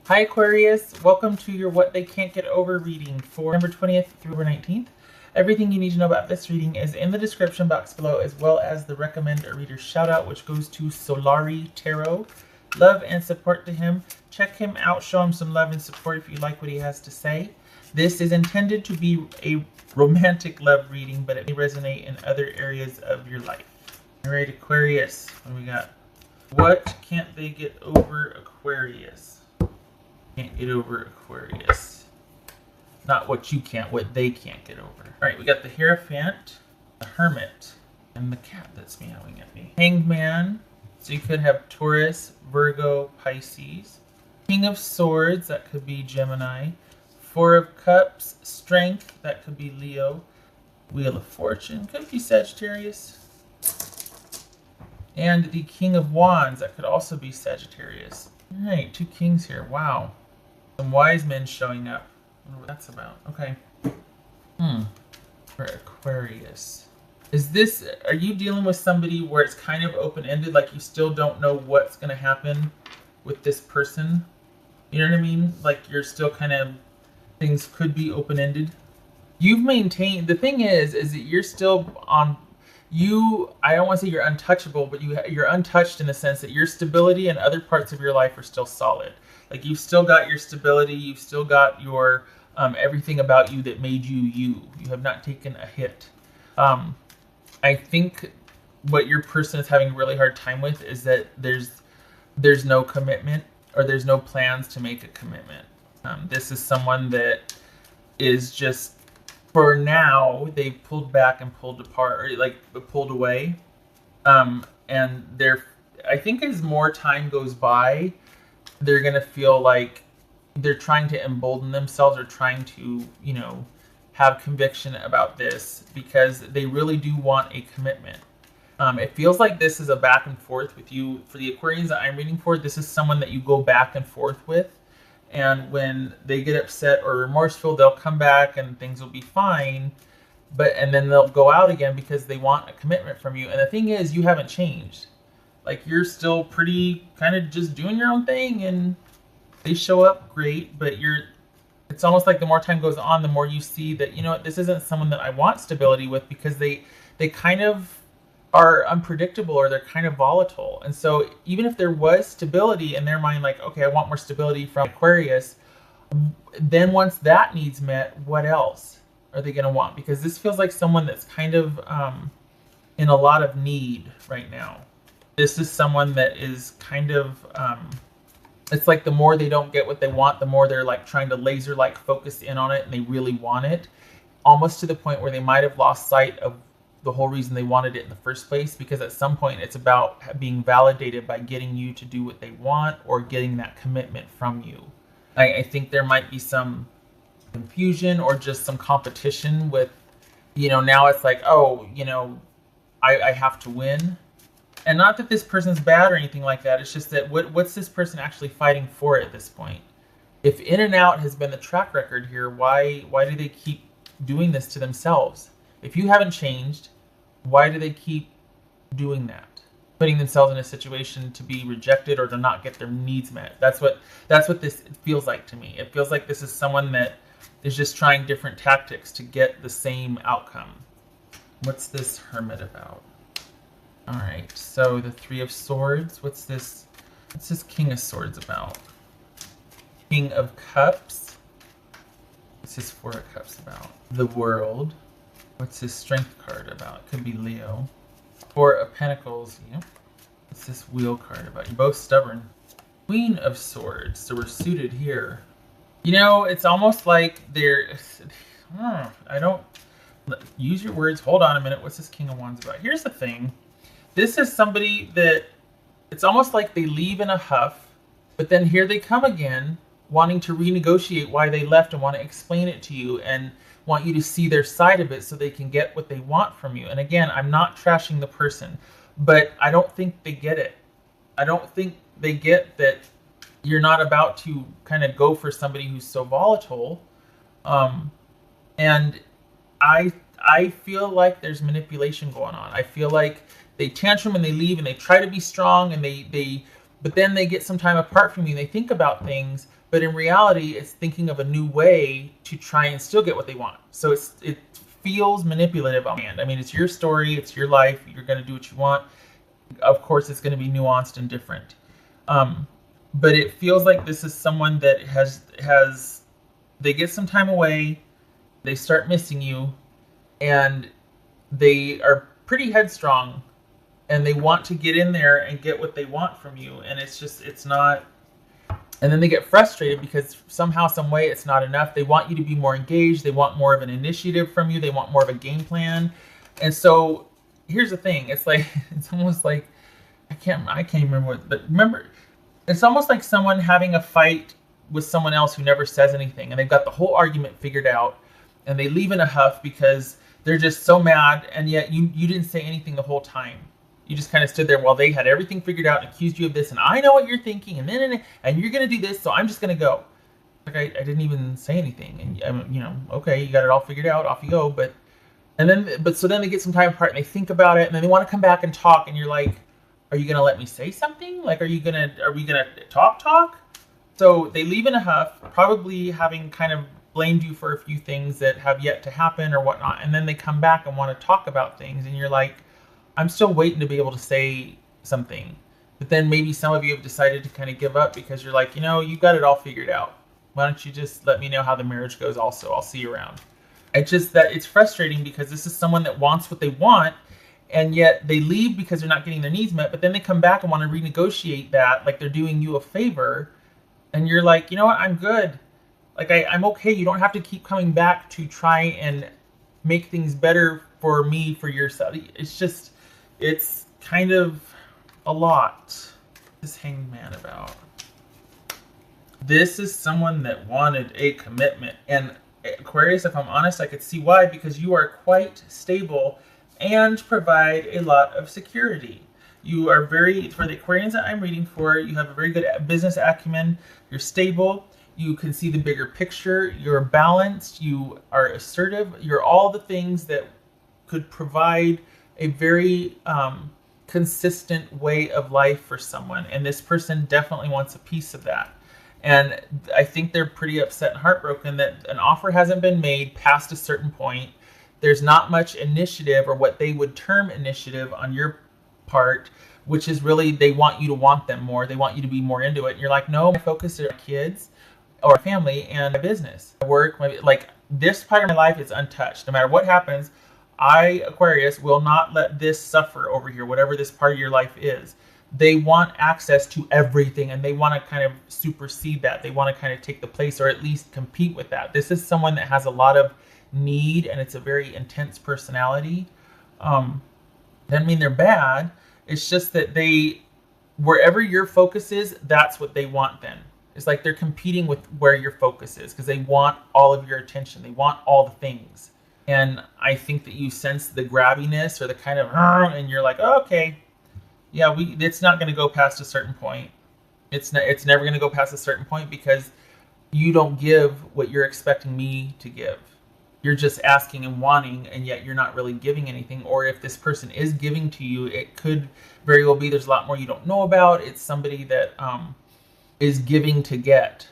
Hi Aquarius, welcome to your What They Can't Get Over reading for November 20th through November 19th. Everything you need to know about this reading is in the description box below, as well as the recommend a reader shout out, which goes to Solari Tarot. Love and support to him. Check him out, show him some love and support if you like what he has to say. This is intended to be a romantic love reading, but it may resonate in other areas of your life. All right, Aquarius, what do we got? What can't they get over, Aquarius? Can't get over Aquarius. Not what you can't, what they can't get over. All right, we got the Hierophant, the Hermit, and the cat that's meowing at me. Hanged Man, so you could have Taurus, Virgo, Pisces. King of Swords, that could be Gemini. Four of Cups, Strength, that could be Leo. Wheel of Fortune, could be Sagittarius. And the King of Wands, that could also be Sagittarius. All right, two kings here, wow. Some wise men showing up. I wonder what that's about. Okay. For Aquarius. Are you dealing with somebody where it's kind of open-ended, like you still don't know what's going to happen with this person? You know what I mean? Like you're still kind of, things could be open-ended. You've maintained, the thing is that you're still on, I don't want to say you're untouchable, but you're untouched in the sense that your stability and other parts of your life are still solid. Like you've still got your stability, you've still got your everything about you that made you you. You have not taken a hit. I think what your person is having a really hard time with is that there's no commitment, or there's no plans to make a commitment. This is someone that is just, for now, they pulled back and pulled apart, or like pulled away. And I think as more time goes by, they're going to feel like they're trying to embolden themselves, or trying to, have conviction about this, because they really do want a commitment. It feels like this is a back and forth with you. For the Aquarians that I'm reading for, this is someone that you go back and forth with. And when they get upset or remorseful, they'll come back and things will be fine. And then they'll go out again because they want a commitment from you. And the thing is, you haven't changed. Like you're still pretty kind of just doing your own thing, and they show up great, but it's almost like the more time goes on, the more you see that, this isn't someone that I want stability with, because they kind of are unpredictable, or they're kind of volatile. And so even if there was stability in their mind, like, okay, I want more stability from Aquarius, then once that need's met, what else are they going to want? Because this feels like someone that's kind of in a lot of need right now. This is someone that is kind of, it's like the more they don't get what they want, the more they're like trying to laser like focus in on it, and they really want it, almost to the point where they might have lost sight of the whole reason they wanted it in the first place, because at some point it's about being validated by getting you to do what they want, or getting that commitment from you. I think there might be some confusion, or just some competition with, now it's like, oh, I have to win. And not that this person's bad or anything like that. It's just that what's this person actually fighting for at this point? If in and out has been the track record here, why do they keep doing this to themselves? If you haven't changed, why do they keep doing that? Putting themselves in a situation to be rejected, or to not get their needs met. That's what this feels like to me. It feels like this is someone that is just trying different tactics to get the same outcome. What's this Hermit about? All right, so the Three of Swords. What's this King of Swords about? King of Cups. What's this Four of Cups about? The World. What's his Strength card about? It could be Leo. Four of Pentacles. Yep. What's this Wheel card about? You're both stubborn. Queen of Swords. So we're suited here. It's almost like I don't... Use your words. Hold on a minute. What's this King of Wands about? Here's the thing. This is somebody that it's almost like they leave in a huff, but then here they come again, wanting to renegotiate why they left, and want to explain it to you, and want you to see their side of it so they can get what they want from you. And again, I'm not trashing the person, but I don't think they get it. I don't think they get that you're not about to kind of go for somebody who's so volatile. And I feel like there's manipulation going on. I feel like they tantrum and they leave, and they try to be strong, and they but then they get some time apart from you. They think about things, but in reality, it's thinking of a new way to try and still get what they want. So it feels manipulative on hand. I mean, it's your story, it's your life. You're going to do what you want. Of course, it's going to be nuanced and different. But it feels like this is someone that has they get some time away, they start missing you, and they are pretty headstrong, and they want to get in there and get what they want from you, and it's not. And then they get frustrated because somehow, some way, it's not enough. They want you to be more engaged. They want more of an initiative from you. They want more of a game plan. And so here's the thing. It's like, it's almost like, I can't remember what, but remember, it's almost like someone having a fight with someone else who never says anything, and they've got the whole argument figured out, and they leave in a huff because they're just so mad, and yet you didn't say anything the whole time. You just kind of stood there while they had everything figured out and accused you of this, and I know what you're thinking, and you're going to do this, so I'm just going to go. Like, I didn't even say anything, and okay, you got it all figured out, off you go. But so then they get some time apart, and they think about it, and then they want to come back and talk, and you're like, are you going to let me say something? Like, are we going to talk? So they leave in a huff, probably having kind of blamed you for a few things that have yet to happen or whatnot, and then they come back and want to talk about things, and you're like, I'm still waiting to be able to say something. But then maybe some of you have decided to kind of give up because you're like, you got it all figured out. Why don't you just let me know how the marriage goes also? I'll see you around. It's frustrating because this is someone that wants what they want, and yet they leave because they're not getting their needs met, but then they come back and want to renegotiate that like they're doing you a favor, and you're like, you know what, I'm good. Like, I'm okay. You don't have to keep coming back to try and make things better for me, for yourself. It's kind of a lot. This Hanged Man about. This is someone that wanted a commitment. And Aquarius, if I'm honest, I could see why, because you are quite stable and provide a lot of security. You are for the Aquarians that I'm reading for, you have a very good business acumen. You're stable. You can see the bigger picture. You're balanced. You are assertive. You're all the things that could provide a very consistent way of life for someone. And this person definitely wants a piece of that. And I think they're pretty upset and heartbroken that an offer hasn't been made past a certain point. There's not much initiative, or what they would term initiative, on your part, which is really, they want you to want them more. They want you to be more into it. And you're like, no, my focus is on kids or family and my business. My work, like, this part of my life is untouched. No matter what happens, I, Aquarius, will not let this suffer over here, whatever this part of your life is. They want access to everything, and they want to kind of supersede that. They want to kind of take the place, or at least compete with that. This is someone that has a lot of need, and it's a very intense personality. Doesn't mean they're bad. It's just that wherever your focus is, that's what they want then. It's like they're competing with where your focus is, because they want all of your attention. They want all the things. And I think that you sense the grabbiness, or the kind of, and you're like, oh, okay, yeah, it's not going to go past a certain point. It's never going to go past a certain point, because you don't give what you're expecting me to give. You're just asking and wanting, and yet you're not really giving anything. Or if this person is giving to you, it could very well be there's a lot more you don't know about. It's somebody that is giving to get.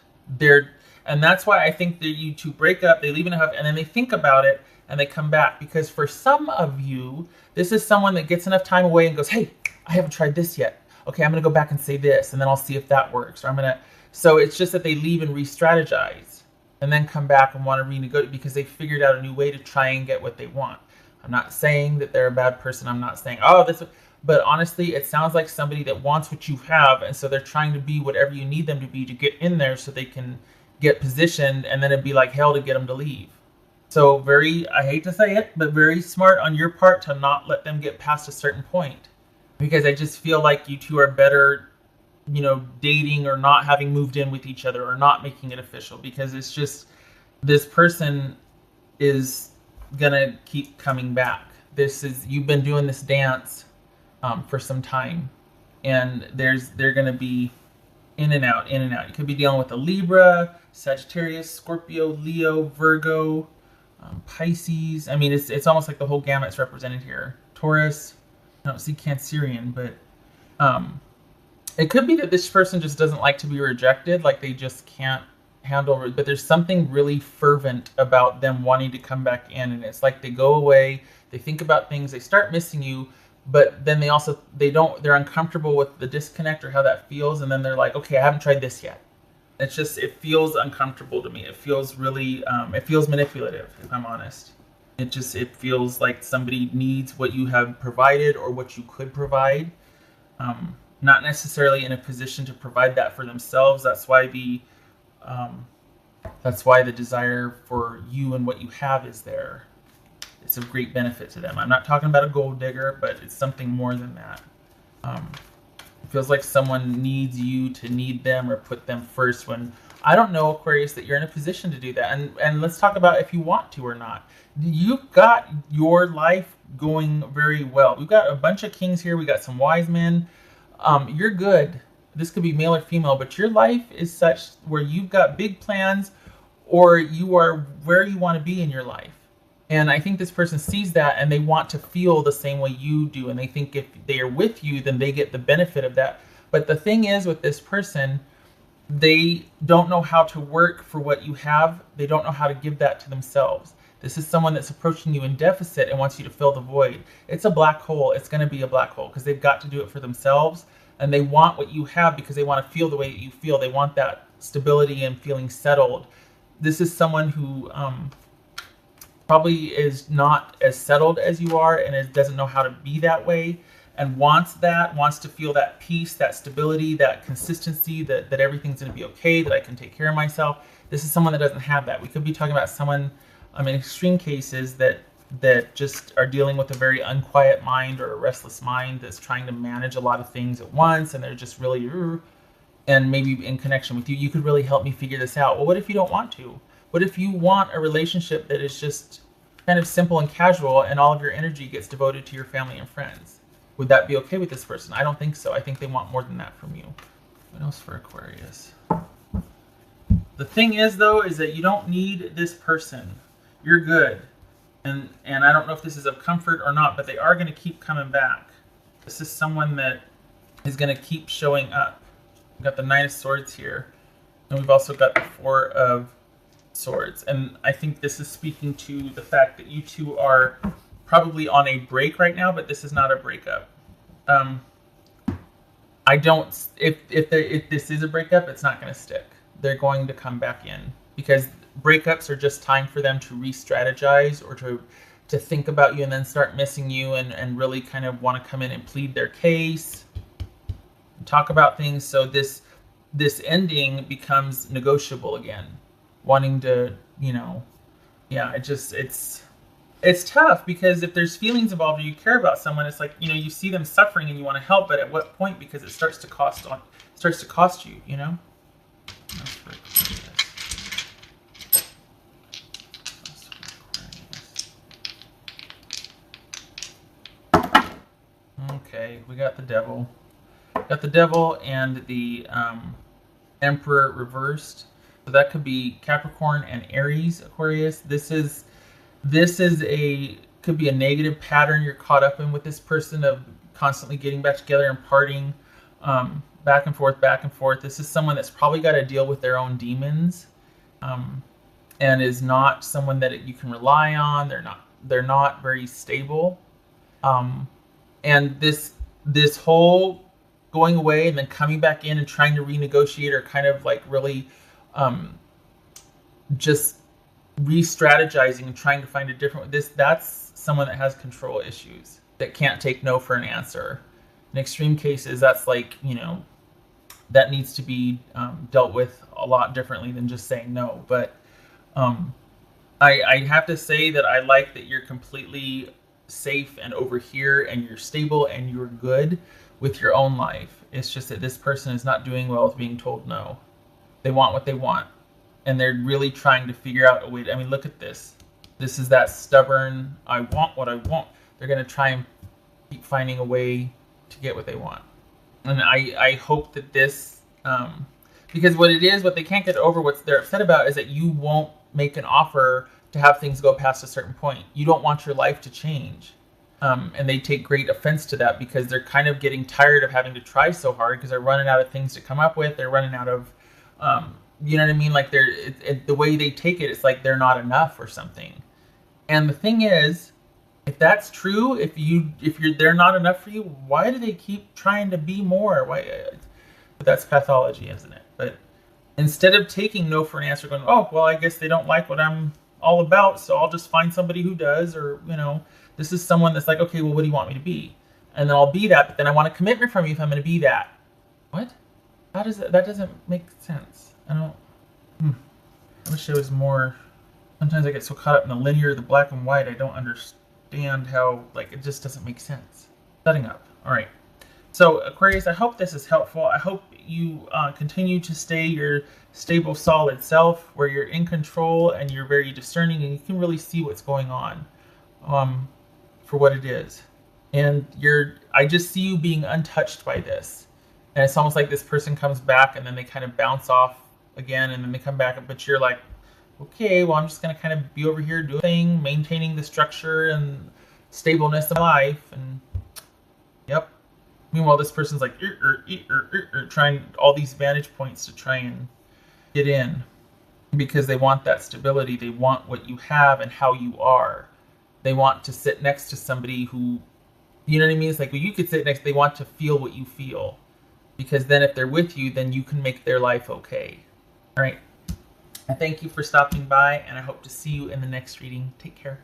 And that's why I think that you two break up, they leave in a huff, and then they think about it, and they come back. Because for some of you, this is someone that gets enough time away and goes, hey, I haven't tried this yet. Okay, I'm going to go back and say this, and then I'll see if that works. Or so it's just that they leave and re-strategize, and then come back and want to renegotiate because they figured out a new way to try and get what they want. I'm not saying that they're a bad person. I'm not saying, but honestly, it sounds like somebody that wants what you have, and so they're trying to be whatever you need them to be to get in there so they can get positioned, and then it'd be like hell to get them to leave. So I hate to say it, but very smart on your part to not let them get past a certain point. Because I just feel like you two are better, dating or not having moved in with each other, or not making it official. Because it's just, this person is going to keep coming back. You've been doing this dance for some time. And they're going to be in and out, in and out. You could be dealing with a Libra, Sagittarius, Scorpio, Leo, Virgo, Pisces. I mean, it's almost like the whole gamut's represented here. Taurus. I don't see Cancerian, but It could be that this person just doesn't like to be rejected, like they just can't handle it, but there's something really fervent about them wanting to come back in, and it's like they go away, they think about things, they start missing you, but then they're uncomfortable with the disconnect or how that feels, and then they're like, okay, I haven't tried this yet. It feels uncomfortable to me. It feels really, it feels manipulative, if I'm honest. It feels like somebody needs what you have provided or what you could provide. Not necessarily in a position to provide that for themselves. That's why the desire for you and what you have is there. It's of great benefit to them. I'm not talking about a gold digger, but it's something more than that. It feels like someone needs you to need them or put them first, when I don't know, Aquarius, that you're in a position to do that. And let's talk about if you want to or not. You've got your life going very well. We've got a bunch of kings here. We got some wise men. You're good. This could be male or female, but your life is such where you've got big plans, or you are where you want to be in your life. And I think this person sees that and they want to feel the same way you do. And they think if they are with you, then they get the benefit of that. But the thing is with this person, they don't know how to work for what you have. They don't know how to give that to themselves. This is someone that's approaching you in deficit and wants you to fill the void. It's a black hole. It's going to be a black hole because they've got to do it for themselves. And they want what you have because they want to feel the way that you feel. They want that stability and feeling settled. This is someone who probably is not as settled as you are and doesn't know how to be that way, and wants to feel that peace, that stability, that consistency, that everything's going to be okay, that I can take care of myself. This is someone that doesn't have that. We could be talking about someone, in extreme cases, that just are dealing with a very unquiet mind or a restless mind that's trying to manage a lot of things at once, and they're just really, and maybe in connection with you, you could really help me figure this out. Well, what if you don't want to? What if you want a relationship that is just kind of simple and casual, and all of your energy gets devoted to your family and friends? Would that be okay with this person? I don't think so. I think they want more than that from you. What else for Aquarius? The thing is, though, is that you don't need this person. You're good. And I don't know if this is of comfort or not, but they are going to keep coming back. This is someone that is going to keep showing up. We've got the Knight of Swords here. And we've also got the Four of Swords. And I think this is speaking to the fact that you two are probably on a break right now, but this is not a breakup. If this is a breakup, it's not going to stick. They're going to come back in, because breakups are just time for them to re-strategize or to think about you and then start missing you and really kind of want to come in and plead their case, talk about things. So this ending becomes negotiable again, wanting to, it's tough, because if there's feelings involved or you care about someone, it's like, you see them suffering and you want to help, but at what point? Because it starts to cost you, Okay, we got the Devil. Got the Devil and the Emperor reversed. So that could be Capricorn and Aries, Aquarius. This could be a negative pattern you're caught up in with this person, of constantly getting back together and partying, back and forth, back and forth. This is someone that's probably got to deal with their own demons, and is not someone that you can rely on. They're not very stable, and this whole going away and then coming back in and trying to renegotiate, or kind of like really just re-strategizing and trying to find a different, that's someone that has control issues, that can't take no for an answer. In extreme cases, that's like, that needs to be dealt with a lot differently than just saying no. But I have to say that I like that you're completely safe and over here, and you're stable and you're good with your own life. It's just that this person is not doing well with being told no. They want what they want, and they're really trying to figure out a way to, look at this. This is that stubborn, I want what I want. They're going to try and keep finding a way to get what they want. And I hope that this, because what they can't get over, what they're upset about, is that you won't make an offer to have things go past a certain point. You don't want your life to change. And they take great offense to that because they're kind of getting tired of having to try so hard because they're running out of things to come up with. They're running out of, you know what I mean? Like the way they take it, it's like they're not enough or something. And the thing is, if that's true, they're not enough for you, why do they keep trying to be more? Why? But that's pathology, isn't it? But instead of taking no for an answer, going, oh well, I guess they don't like what I'm all about, so I'll just find somebody who does, or this is someone that's like, okay, well, what do you want me to be? And then I'll be that, but then I want a commitment from you if I'm going to be that. What? How does that doesn't make sense. I don't. I wish there was more. Sometimes I get so caught up in the linear, the black and white, I don't understand how, like, it just doesn't make sense. Setting up. All right. So, Aquarius, I hope this is helpful. I hope you continue to stay your stable, solid self, where you're in control and you're very discerning and you can really see what's going on for what it is. And I just see you being untouched by this. And it's almost like this person comes back and then they kind of bounce off again and then they come back, but you're like, okay, well, I'm just going to kind of be over here doing a thing, maintaining the structure and stableness of my life. And yep. Meanwhile, this person's like trying all these vantage points to try and get in because they want that stability. They want what you have and how you are. They want to sit next to somebody who, you know what I mean? It's like, well, you could sit next, they want to feel what you feel. Because then if they're with you, then you can make their life okay. All right. I thank you for stopping by, and I hope to see you in the next reading. Take care.